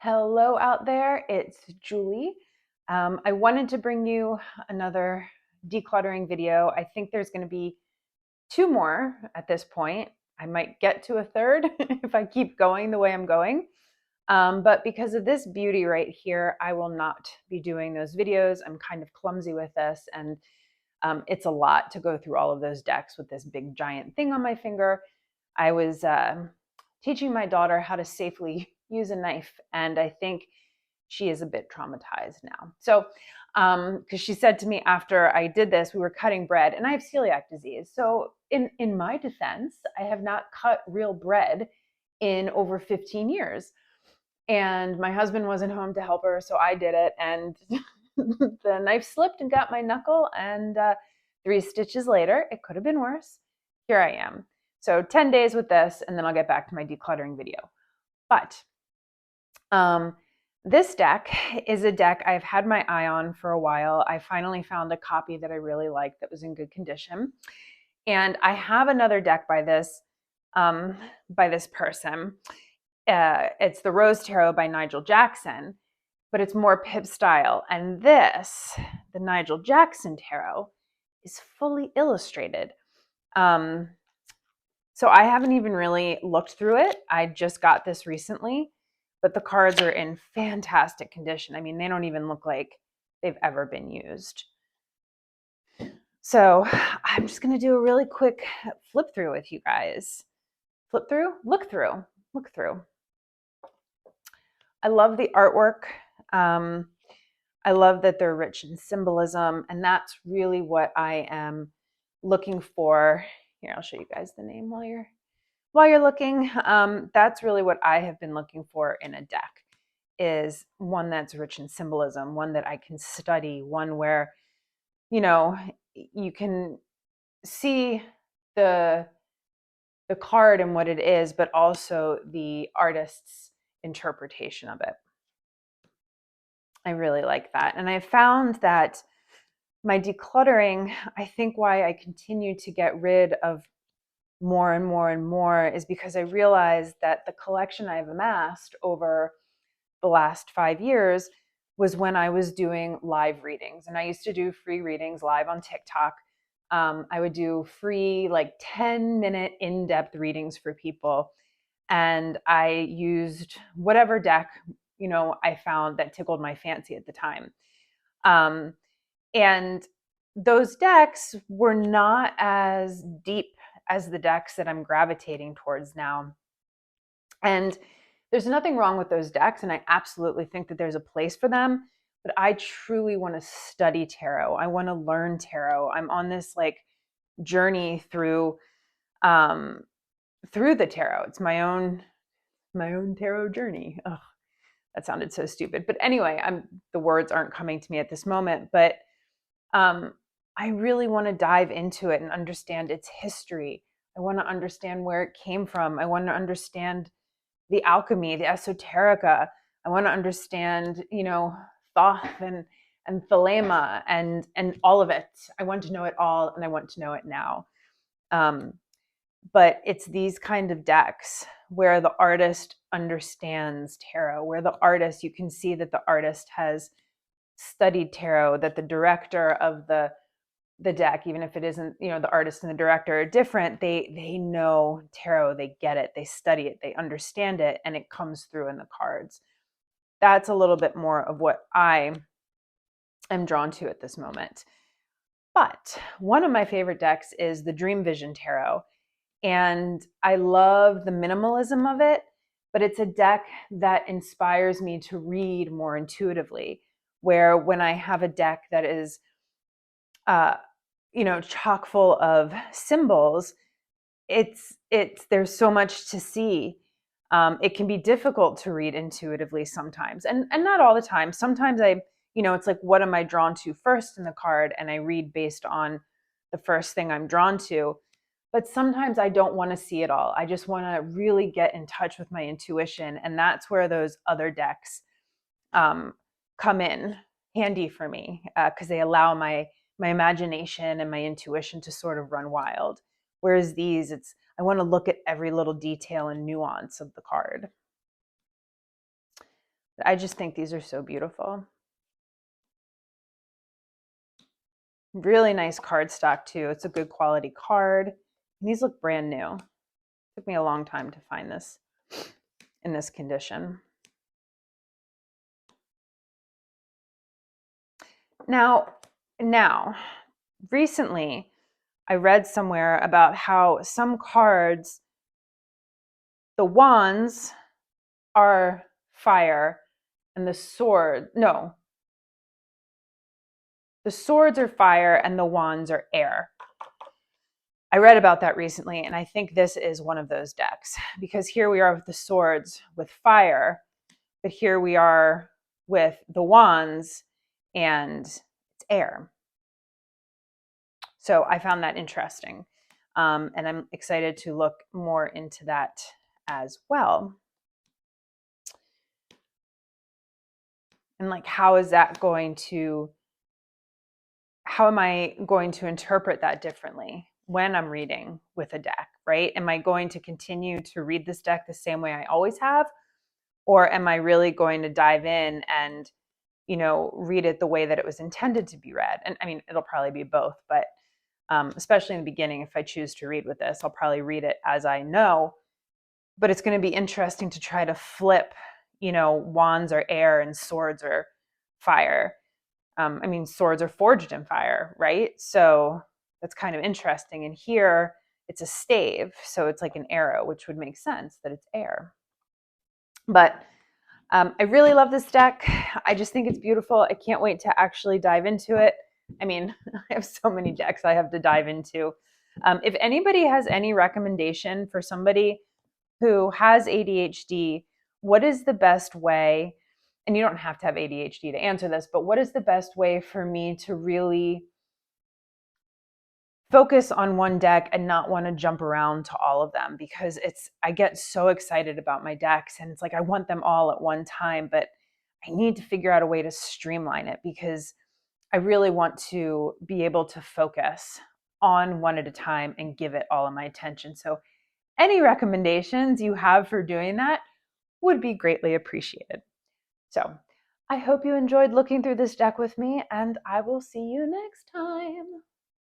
Hello out there, it's Julie. I wanted to bring you another decluttering video. I think there's going to be two more at this point. I might get to a third if I keep going the way I'm going. But because of this beauty right here, I will not be doing those videos. I'm kind of clumsy with this, and it's a lot to go through all of those decks with this big giant thing on my finger. I was teaching my daughter how to safely use a knife, and I think she is a bit traumatized now. So, because she said to me after I did this, we were cutting bread, and I have celiac disease. So, in my defense, I have not cut real bread in over 15 years. And my husband wasn't home to help her, so I did it. And the knife slipped and got my knuckle. And 3 stitches later, it could have been worse. Here I am. So 10 days with this, and then I'll get back to my decluttering video. But this deck is a deck I've had my eye on for a while. I finally found a copy that I really liked that was in good condition. And I have another deck by this person. It's the Rose Tarot by Nigel Jackson, but it's more Pip style. And this, the Nigel Jackson Tarot, is fully illustrated. So I haven't even really looked through it. I just got this recently, but the cards are in fantastic condition. I mean, they don't even look like they've ever been used. So I'm just going to do a really quick flip through with you guys. Flip through, look through, look through. I love the artwork. I love that they're rich in symbolism, and that's really what I am looking for. Here, I'll show you guys the name while you're looking. That's really what I have been looking for in a deck, is one that's rich in symbolism, one that I can study, one where, you know, you can see the card and what it is, but also the artist's interpretation of it. I really like that. And I found that my decluttering, I think why I continue to get rid of more and more and more is because I realized that the collection I've amassed over the last 5 years was when I was doing live readings. And I used to do free readings live on TikTok. I would do free, like 10-minute in-depth readings for people. And I used whatever deck, I found that tickled my fancy at the time. And those decks were not as deep as the decks that I'm gravitating towards now. And there's nothing wrong with those decks, and I absolutely think that there's a place for them, but I truly want to study tarot. I want to learn tarot. I'm on this like journey through the tarot. It's my own tarot journey. Ugh, that sounded so stupid. But anyway, the words aren't coming to me at this moment, but I really want to dive into it and understand its history. I want to understand where it came from. I want to understand the alchemy, the esoterica. I want to understand, Thoth and Thelema and all of it. I want to know it all, and I want to know it now. But it's these kind of decks where the artist understands tarot, where the artist, you can see that the artist has studied tarot, that the director of the deck, even if it isn't, the artist and the director are different, they know tarot, they get it, they study it, they understand it, and it comes through in the cards. That's a little bit more of what I am drawn to at this moment. But one of my favorite decks is the Dream Vision Tarot. And I love the minimalism of it, but it's a deck that inspires me to read more intuitively, where when I have a deck that is chock full of symbols, there's so much to see. It can be difficult to read intuitively sometimes, and not all the time. Sometimes it's like, what am I drawn to first in the card? And I read based on the first thing I'm drawn to. But sometimes I don't want to see it all. I just want to really get in touch with my intuition. And that's where those other decks come in handy for me, because they allow my imagination and my intuition to sort of run wild. Whereas these, I want to look at every little detail and nuance of the card. I just think these are so beautiful. Really nice cardstock too. It's a good quality card. And these look brand new. It took me a long time to find this in this condition. Now, recently I read somewhere about how some cards, the wands are fire and the swords are fire and the wands are air. I read about that recently, and I think this is one of those decks, because here we are with the swords with fire, but here we are with the wands and it's air. So I found that interesting, and I'm excited to look more into that as well. And like, how am I going to interpret that differently when I'm reading with a deck, right? Am I going to continue to read this deck the same way I always have? Or am I really going to dive in and, read it the way that it was intended to be read? And I mean, it'll probably be both, but especially in the beginning, if I choose to read with this, I'll probably read it as I know. But it's going to be interesting to try to flip, wands are air and swords are fire. I mean, swords are forged in fire, right? So that's kind of interesting. And here it's a stave, so it's like an arrow, which would make sense that it's air. But I really love this deck. I just think it's beautiful. I can't wait to actually dive into it. I mean, I have so many decks I have to dive into. If anybody has any recommendation for somebody who has ADHD, what is the best way? And you don't have to have ADHD to answer this, but what is the best way for me to really focus on one deck and not want to jump around to all of them? Because I get so excited about my decks and it's like I want them all at one time, but I need to figure out a way to streamline it because I really want to be able to focus on one at a time and give it all of my attention. So any recommendations you have for doing that would be greatly appreciated. So I hope you enjoyed looking through this deck with me, and I will see you next time.